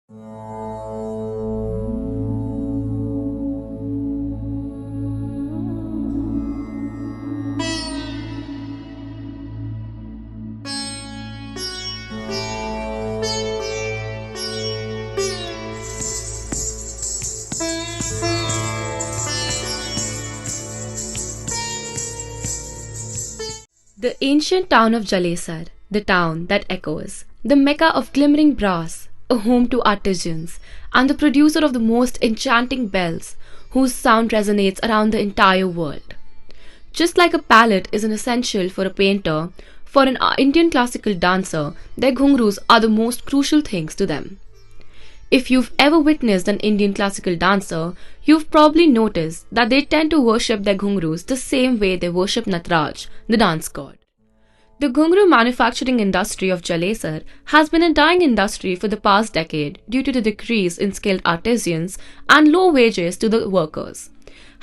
The ancient town of Jalesar, the town that echoes, the mecca of glimmering brass, a home to artisans, and the producer of the most enchanting bells, whose sound resonates around the entire world. Just like a palette is an essential for a painter, for an Indian classical dancer, their ghungroos are the most crucial things to them. If you've ever witnessed an Indian classical dancer, you've probably noticed that they tend to worship their ghungroos the same way they worship Nataraj, the dance god. The Ghungroo manufacturing industry of Jalesar has been a dying industry for the past decade due to the decrease in skilled artisans and low wages to the workers.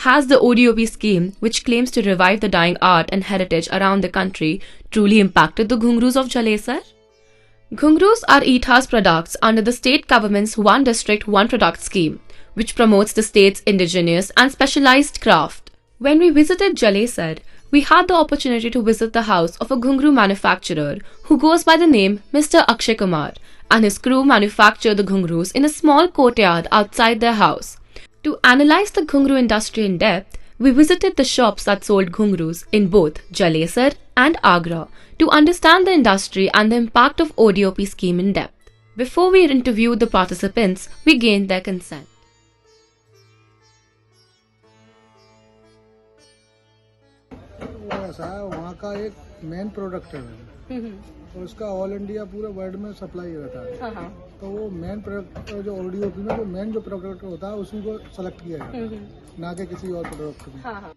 Has the ODOP scheme, which claims to revive the dying art and heritage around the country, truly impacted the ghungroos of Jalesar? Ghungroos are ETHA's products under the state government's One District, One Product scheme, which promotes the state's indigenous and specialized craft. When we visited Jalesar, we had the opportunity to visit the house of a Ghungroo manufacturer who goes by the name Mr. Akshay Kumar, and his crew manufacture the ghungroos in a small courtyard outside their house. To analyze the Ghungroo industry in depth, we visited the shops that sold ghungroos in both Jalesar and Agra to understand the industry and the impact of ODOP scheme in depth. Before we interviewed the participants, we gained their consent. ऐसा है वहाँ का एक main product है और उसका all India पूरे world में सप्लाई रहता है तो वो मेन प्रोडक्ट जो ODOP में वो मेन जो प्रोडक्ट होता है उसी को सेलेक्ट किया जाता है ना कि किसी और प्रोडक्ट में.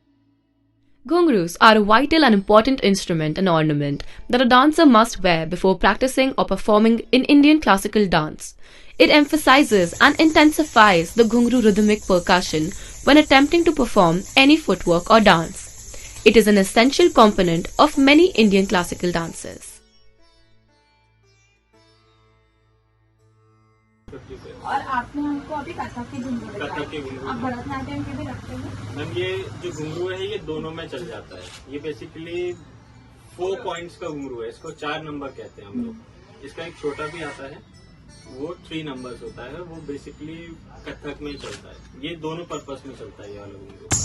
Ghungroos are a vital and important instrument and ornament that a dancer must wear before practicing or performing in Indian classical dance. It emphasizes and intensifies the Ghungroo rhythmic percussion when attempting to perform any footwork or dance. It is an essential component of many Indian classical dances. और आपने हमको अभी कथक के घुंघरू दिखाए, आप भरतनाट्यम के भी रखते हैं? मैम ये जो घुंघरू है ये दोनों में चल जाता है. ये बेसिकली 4 पॉइंट्स का घुंघरू है. इसको 4 नंबर कहते हैं हम लोग. इसका एक छोटा भी आता है, वो 3 नंबर्स होता है. वो बेसिकली कथक में चलता है. ये दोनों पर्पस में चलता है ये वाला घुंघरू.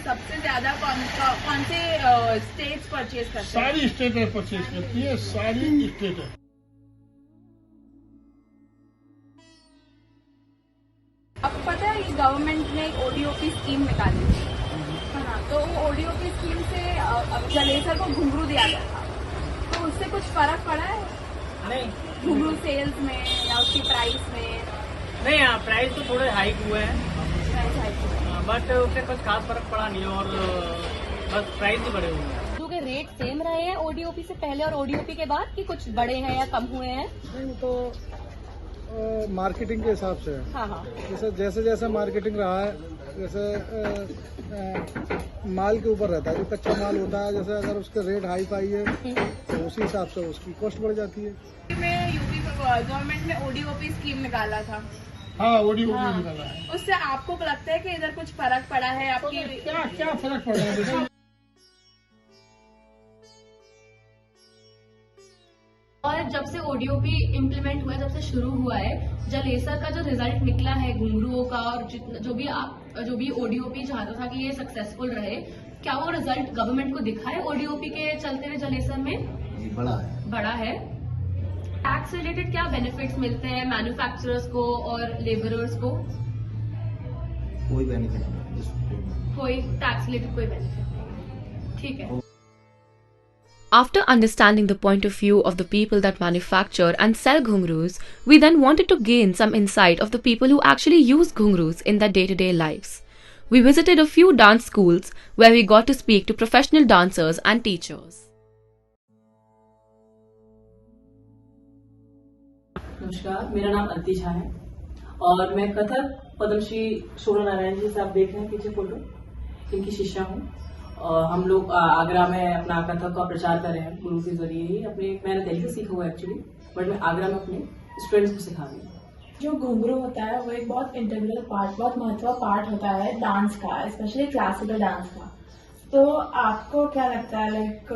सबसे ज्यादा कौन से स्टेट्स परचेज करते हैं? सारी स्टेटें परचेज करती है, सारी स्टेटें. आपको पता है ये गवर्नमेंट ने एक ODOP स्कीम निकाली थी, है ना? तो वो ODOP स्कीम से जलेसर को घुंघरू दिया गया था, तो उससे कुछ फर्क पड़ा है? नहीं, घुंघरू सेल्स में या उसकी प्राइस में? नहीं, हाँ प्राइस तो थोड़े हाइक हुए हैं, प्राइस हाइक हुआ है, बट उससे कुछ खास फर्क पड़ा नहीं और बस प्राइस ही बढ़े हुए हैं. के रेट सेम रहे हैं ODOP से पहले और ODOP के बाद, कि कुछ बढ़े हैं या कम हुए हैं? नहीं तो मार्केटिंग के हिसाब से है. हाँ. जैसे जैसे मार्केटिंग रहा है, जैसे माल के ऊपर रहता है. जो कच्चा माल होता है, जैसे अगर उसके रेट हाई फाई है तो उसी हिसाब से उसकी कॉस्ट बढ़ जाती है. यूपी गवर्नमेंट ने ODOP स्कीम निकाला था. हाँ, ODOP निकाला है. उससे आपको लगता है कि इधर कुछ फर्क पड़ा है आपकी? क्या फर्क पड़ रहा है? और जब से ODOP इम्प्लीमेंट हुआ है, जब से शुरू हुआ है, जलेसर का जो रिजल्ट निकला है घुंघरूओं का, और जो भी ODOP चाहता था कि ये सक्सेसफुल रहे, क्या वो रिजल्ट गवर्नमेंट को दिखा है ODOP के चलते हुए जलेसर में? बड़ा है. टैक्स रिलेटेड क्या बेनिफिट्स मिलते हैं मैन्युफैक्चरर्स को और लेबरर्स को? कोई बेनिफिट नहीं, कोई टैक्स रिलेटेड कोई बेनिफिट नहीं. ठीक है. After understanding the point of view of the people that manufacture and sell ghungroos, we then wanted to gain some insight of the people who actually use ghungroos in their day-to-day lives. We visited a few dance schools where we got to speak to professional dancers and teachers. नमस्कार, मेरा नाम अंति झा है और मैं कथक पद्मश्री सोना नारायण जी से आप देख रहे हैं पीछे फोटो, इनकी शिष्या हूँ. और हम लोग आगरा में अपना कथक का प्रचार कर रहे हैं गुरु के जरिए ही। मैंने दिल्ली से सीखा हुआ एक्चुअली, बट मैं आगरा में अपने स्टूडेंट्स को सिखा रही हूँ। जो घुंघरू होता है वो एक बहुत इंटीग्रल पार्ट, बहुत महत्वपूर्ण पार्ट होता है डांस का, स्पेशली क्लासिकल डांस का। तो आपको क्या लगता है लाइक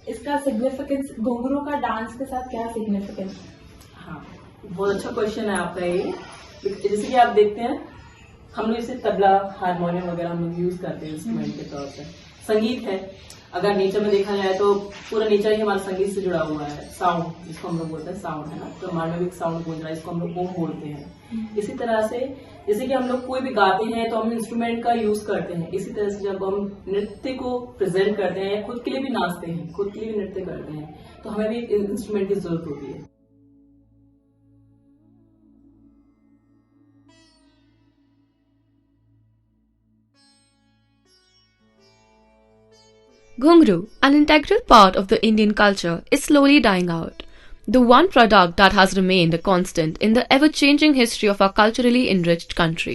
इसका सिग्निफिकेंस, घुंघरू का डांस के साथ क्या सिग्निफिकेंस? हाँ, बहुत अच्छा क्वेश्चन है आपका ये। जैसे कि आप देखते हैं हम लोग इसे तबला, हारमोनियम वगैरह हम लोग यूज करते हैं इंस्ट्रूमेंट के तौर पर। संगीत है, अगर नेचर में देखा जाए तो पूरा नेचर ही हमारे संगीत से जुड़ा हुआ है। साउंड जिसको हम लोग बोलते हैं, साउंड है ना, तो हमारे में भी साउंड गूंज रहा है, इसको हम लोग ओम बोलते हैं। इसी तरह से जैसे कि हम लोग कोई भी गाते हैं तो हम इंस्ट्रूमेंट का यूज करते हैं। इसी तरह से जब हम नृत्य को प्रेजेंट करते हैं, खुद के लिए भी नाचते हैं, खुद के लिए भी नृत्य करते हैं, तो हमें भी इंस्ट्रूमेंट की जरूरत होती है। Ghungroo, an integral part of the Indian culture, is slowly dying out. The one product that has remained a constant in the ever-changing history of our culturally enriched country.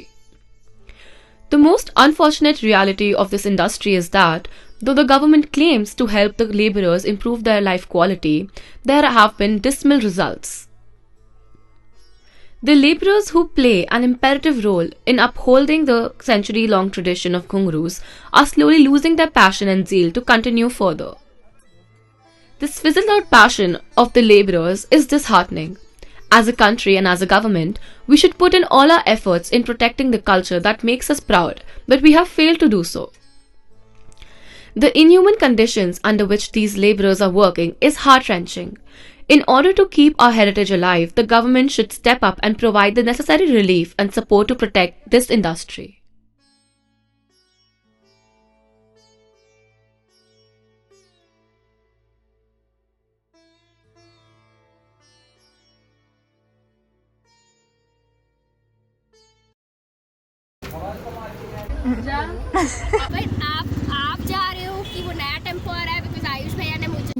The most unfortunate reality of this industry is that, though the government claims to help the labourers improve their life quality, there have been dismal results. The labourers who play an imperative role in upholding the century-long tradition of Ghungroos are slowly losing their passion and zeal to continue further. This fizzled-out passion of the labourers is disheartening. As a country and as a government, we should put in all our efforts in protecting the culture that makes us proud, but we have failed to do so. The inhuman conditions under which these labourers are working is heart-wrenching. In order to keep our heritage alive, the government should step up and provide the necessary relief and support to protect this industry. आप जा रहे हो कि वो नया tempo आ रहा है? Because Ayush भैया ने मुझे